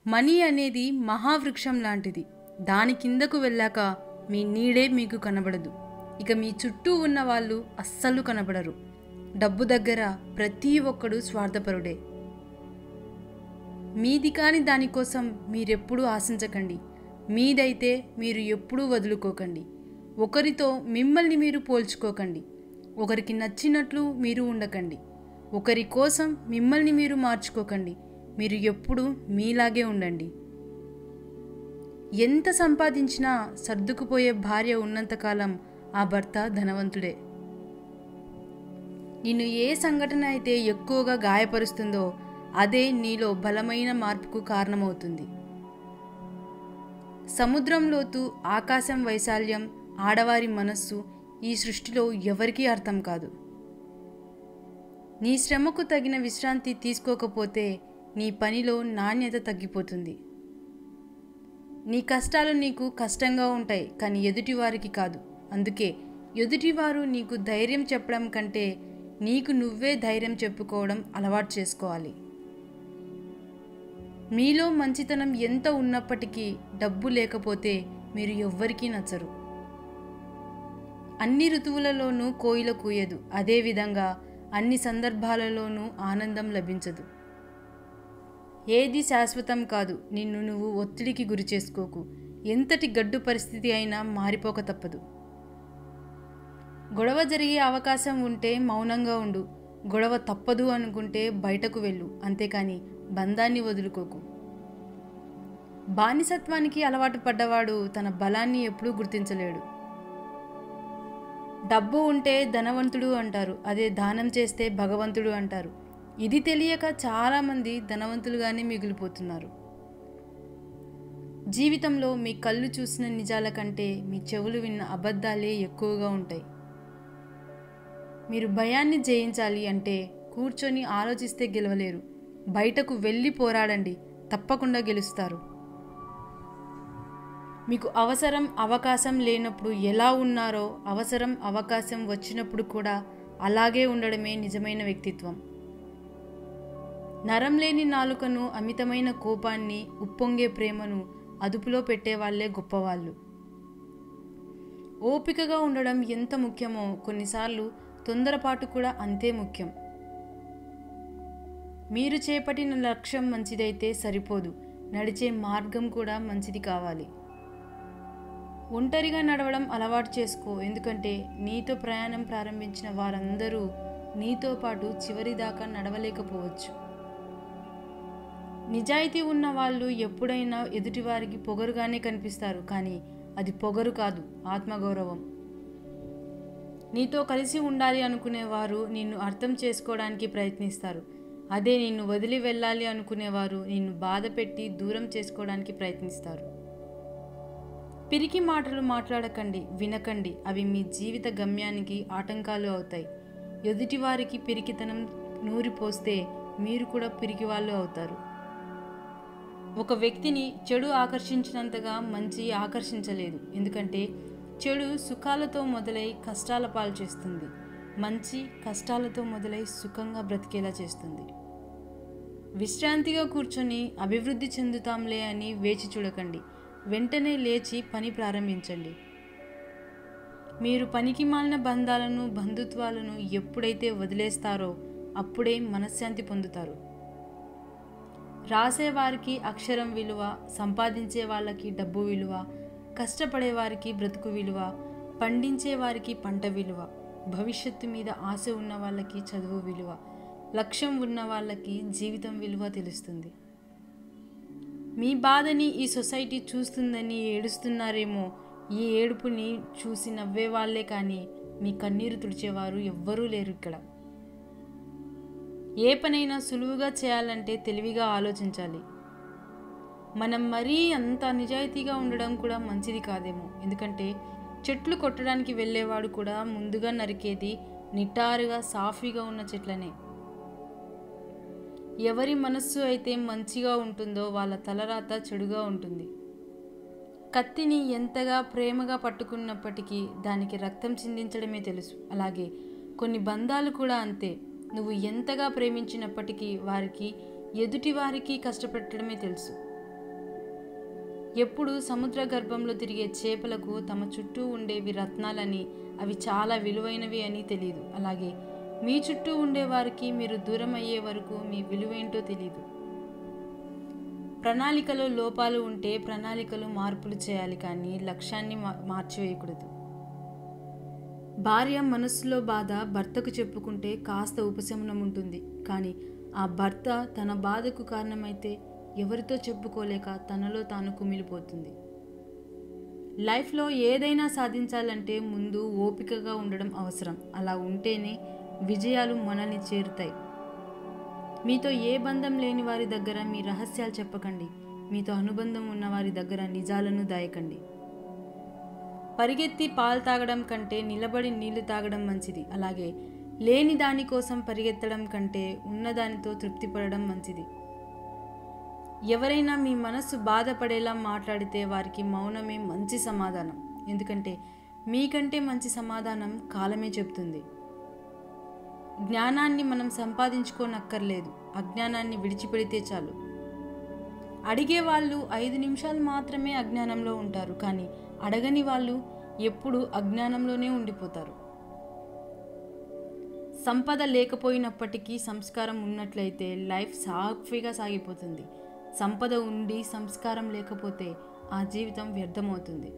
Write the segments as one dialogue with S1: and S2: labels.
S1: Money అనేది మహావృక్షం లాంటిది. దాని కిందకు వెళ్ళాక మీ నీడే మీకు కనబడదు. ఇక మీ చుట్టూ ఉన్న వాళ్ళు అస్సలు కనబడరు. డబ్బు దగ్గర ప్రతి ఒక్కడు స్వార్థపరుడే. మీది కాని దానికోసం మీరెప్పుడూ ఆశించకండి. మీదైతే మీరు ఎప్పుడూ వదులుకోకండి. ఒకరితో మిమ్మల్ని మీరు పోల్చుకోకండి. ఒకరికి నచ్చినట్లు మీరు ఉండకండి. ఒకరి కోసం మిమ్మల్ని మీరు మార్చుకోకండి. మీరు ఎప్పుడూ మీలాగే ఉండండి. ఎంత సంపాదించినా సర్దుకుపోయే భార్య ఉన్నంతకాలం ఆ భర్త ధనవంతుడే. నిన్ను ఏ సంఘటన అయితే ఎక్కువగా గాయపరుస్తుందో అదే నీలో బలమైన మార్పుకు కారణమవుతుంది. సముద్రం లోతు, ఆకాశం వైశాల్యం, ఆడవారి మనస్సు ఈ సృష్టిలో ఎవరికీ అర్థం కాదు. నీ శ్రమకు తగిన విశ్రాంతి తీసుకోకపోతే నీ పనిలో నాణ్యత తగ్గిపోతుంది. నీ కష్టాలు నీకు కష్టంగా ఉంటాయి, కానీ ఎదుటివారికి కాదు. అందుకే ఎదుటివారు నీకు ధైర్యం చెప్పడం కంటే నీకు నువ్వే ధైర్యం చెప్పుకోవడం అలవాటు చేసుకోవాలి. మీలో మంచితనం ఎంత ఉన్నప్పటికీ డబ్బు లేకపోతే మీరు ఎవ్వరికీ నచ్చరు. అన్ని ఋతువులలోనూ కోయిల కూయదు. అదేవిధంగా అన్ని సందర్భాలలోనూ ఆనందం లభించదు. ఏది శాశ్వతం కాదు. నిన్ను నువ్వు ఒత్తిడికి గురి చేసుకోకు. ఎంతటి గడ్డు పరిస్థితి అయినా మారిపోక తప్పదు. గొడవ జరిగే అవకాశం ఉంటే మౌనంగా ఉండు. గొడవ తప్పదు అనుకుంటే బయటకు వెళ్ళు. అంతేకాని బంధాన్ని వదులుకోకు. బానిసత్వానికి అలవాటు పడ్డవాడు తన బలాన్ని ఎప్పుడూ గుర్తించలేడు. డబ్బు ఉంటే ధనవంతుడు అంటారు, అదే దానం చేస్తే భగవంతుడు అంటారు. ఇది తెలియక చాలామంది ధనవంతులుగానే మిగిలిపోతున్నారు. జీవితంలో మీ కళ్ళు చూసిన నిజాల కంటే మీ చెవులు విన్న అబద్ధాలే ఎక్కువగా ఉంటాయి. మీరు భయాన్ని జయించాలి అంటే కూర్చొని ఆలోచిస్తే గెలవలేరు. బయటకు వెళ్ళి పోరాడండి, తప్పకుండా గెలుస్తారు. మీకు అవసరం అవకాశం లేనప్పుడు ఎలా ఉన్నారో అవసరం అవకాశం వచ్చినప్పుడు కూడా అలాగే ఉండడమే నిజమైన వ్యక్తిత్వం. నరం లేని నాలుకను, అమితమైన కోపాన్ని, ఉప్పొంగే ప్రేమను అదుపులో పెట్టేవాళ్లే గొప్పవాళ్ళు. ఓపికగా ఉండడం ఎంత ముఖ్యమో కొన్నిసార్లు తొందరపాటు కూడా అంతే ముఖ్యం. మీరు చేపట్టిన లక్ష్యం మంచిదైతే సరిపోదు, నడిచే మార్గం కూడా మంచిది కావాలి. ఒంటరిగా నడవడం అలవాటు చేసుకో. ఎందుకంటే నీతో ప్రయాణం ప్రారంభించిన వారందరూ నీతో పాటు చివరిదాకా నడవలేకపోవచ్చు. నిజాయితీ ఉన్న వాళ్ళు ఎప్పుడైనా ఎదుటివారికి పొగరుగానే కనిపిస్తారు, కానీ అది పొగరు కాదు, ఆత్మగౌరవం. నీతో కలిసి ఉండాలి అనుకునేవారు నిన్ను అర్థం చేసుకోవడానికి ప్రయత్నిస్తారు. అదే నిన్ను వదిలి వెళ్ళాలి అనుకునేవారు నిన్ను బాధ పెట్టి దూరం చేసుకోవడానికి ప్రయత్నిస్తారు. పిరికి మాటలు మాట్లాడకండి, వినకండి. అవి మీ జీవిత గమ్యానికి ఆటంకాలు అవుతాయి. ఎదుటివారికి పిరికితనం నూరిపోస్తే మీరు కూడా పిరికివాళ్ళు అవుతారు. ఒక వ్యక్తిని చెడు ఆకర్షించినంతగా మంచి ఆకర్షించలేదు. ఎందుకంటే చెడు సుఖాలతో మొదలై కష్టాల పాలు చేస్తుంది. మంచి కష్టాలతో మొదలై సుఖంగా బ్రతికేలా చేస్తుంది. విశ్రాంతిగా కూర్చొని అభివృద్ధి చెందుతాంలే అని వేచి చూడకండి. వెంటనే లేచి పని ప్రారంభించండి. మీరు పనికి మాలిన బంధాలను, బంధుత్వాలను ఎప్పుడైతే వదిలేస్తారో అప్పుడే మనశ్శాంతి పొందుతారు. రాసేవారికి అక్షరం విలువ, సంపాదించే వాళ్ళకి డబ్బు విలువ, కష్టపడేవారికి బ్రతుకు విలువ, పండించేవారికి పంట విలువ, భవిష్యత్తు మీద ఆశ ఉన్న వాళ్ళకి చదువు విలువ, లక్ష్యం ఉన్న వాళ్ళకి జీవితం విలువ తెలుస్తుంది. మీ బాధని ఈ సొసైటీ చూస్తుందని ఏడుస్తున్నారేమో. ఈ ఏడుపుని చూసి నవ్వే వాళ్ళే కానీ మీ కన్నీరు తుడిచేవారు ఎవ్వరూ లేరు ఇక్కడ. ఏ పనైనా సులువుగా చేయాలంటే తెలివిగా ఆలోచించాలి. మనం మరీ అంత నిజాయితీగా ఉండడం కూడా మంచిది కాదేమో. ఎందుకంటే చెట్లు కొట్టడానికి వెళ్ళేవాడు కూడా ముందుగా నరికేది నిటారుగా సాఫీగా ఉన్న చెట్లనే. ఎవరి మనస్సు అయితే మంచిగా ఉంటుందో వాళ్ళ తలరాత చెడుగా ఉంటుంది. కత్తిని ఎంతగా ప్రేమగా పట్టుకున్నప్పటికీ దానికి రక్తం చిందించడమే తెలుసు. అలాగే కొన్ని బంధాలు కూడా అంతే. నువ్వు ఎంతగా ప్రేమించినప్పటికీ వారికి ఎదుటి వారికి కష్టపెట్టడమే తెలుసు. ఎప్పుడు సముద్ర గర్భంలో తిరిగే చేపలకు తమ చుట్టూ ఉండేవి రత్నాలని, అవి చాలా విలువైనవి అని తెలియదు. అలాగే మీ చుట్టూ ఉండేవారికి మీరు దూరం అయ్యే వరకు మీ విలువేంటో తెలియదు. ప్రణాళికలో లోపాలు ఉంటే ప్రణాళికలు మార్పులు చేయాలి, కానీ లక్ష్యాన్ని మార్చివేయకూడదు. భార్య మనస్సులో బాధ భర్తకు చెప్పుకుంటే కాస్త ఉపశమనం ఉంటుంది, కానీ ఆ భర్త తన బాధకు కారణమైతే ఎవరితో చెప్పుకోలేక తనలో తాను కుమిలిపోతుంది. లైఫ్లో ఏదైనా సాధించాలంటే ముందు ఓపికగా ఉండడం అవసరం. అలా ఉంటేనే విజయాలు మనల్ని చేరుతాయి. మీతో ఏ బంధం లేని వారి దగ్గర మీ రహస్యాలు చెప్పకండి. మీతో అనుబంధం ఉన్న వారి దగ్గర నిజాలను దాయకండి. పరిగెత్తి పాలు తాగడం కంటే నిలబడి నీళ్లు తాగడం మంచిది. అలాగే లేని దానికోసం పరిగెత్తడం కంటే ఉన్నదానితో తృప్తిపడడం మంచిది. ఎవరైనా మీ మనస్సు బాధపడేలా మాట్లాడితే వారికి మౌనమే మంచి సమాధానం. ఎందుకంటే మీకంటే మంచి సమాధానం కాలమే చెప్తుంది. జ్ఞానాన్ని మనం సంపాదించుకోనక్కర్లేదు, అజ్ఞానాన్ని విడిచిపెడితే చాలు. అడిగే వాళ్ళు 5 నిమిషాలు మాత్రమే అజ్ఞానంలో ఉంటారు, కానీ అడగని వాళ్ళు ఎప్పుడూ అజ్ఞానంలోనే ఉండిపోతారు. సంపద లేకపోయినప్పటికీ సంస్కారం ఉన్నట్లయితే లైఫ్ సాఫీగా సాగిపోతుంది. సంపద ఉండి సంస్కారం లేకపోతే ఆ జీవితం వ్యర్థమవుతుంది.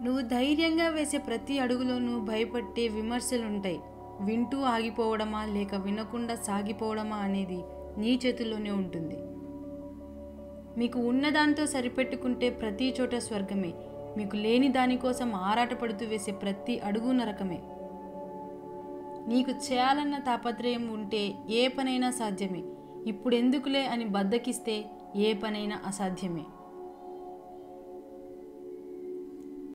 S1: నువ్వు ధైర్యంగా వేసే ప్రతి అడుగులోనూ భయపట్టే విమర్శలుంటాయి. వింటూ ఆగిపోవడమా లేక వినకుండా సాగిపోవడమా అనేది నీ చేతుల్లోనే ఉంటుంది. మీకు ఉన్నదాంతో సరిపెట్టుకుంటే ప్రతి చోట స్వర్గమే. మీకు లేని దానికోసం ఆరాటపడుతూ వేసే ప్రతి అడుగు నరకమే. నీకు చేయాలన్న తాపత్రయం ఉంటే ఏ పనైనా సాధ్యమే. ఇప్పుడెందుకులే అని బద్దకిస్తే ఏ పనైనా అసాధ్యమే.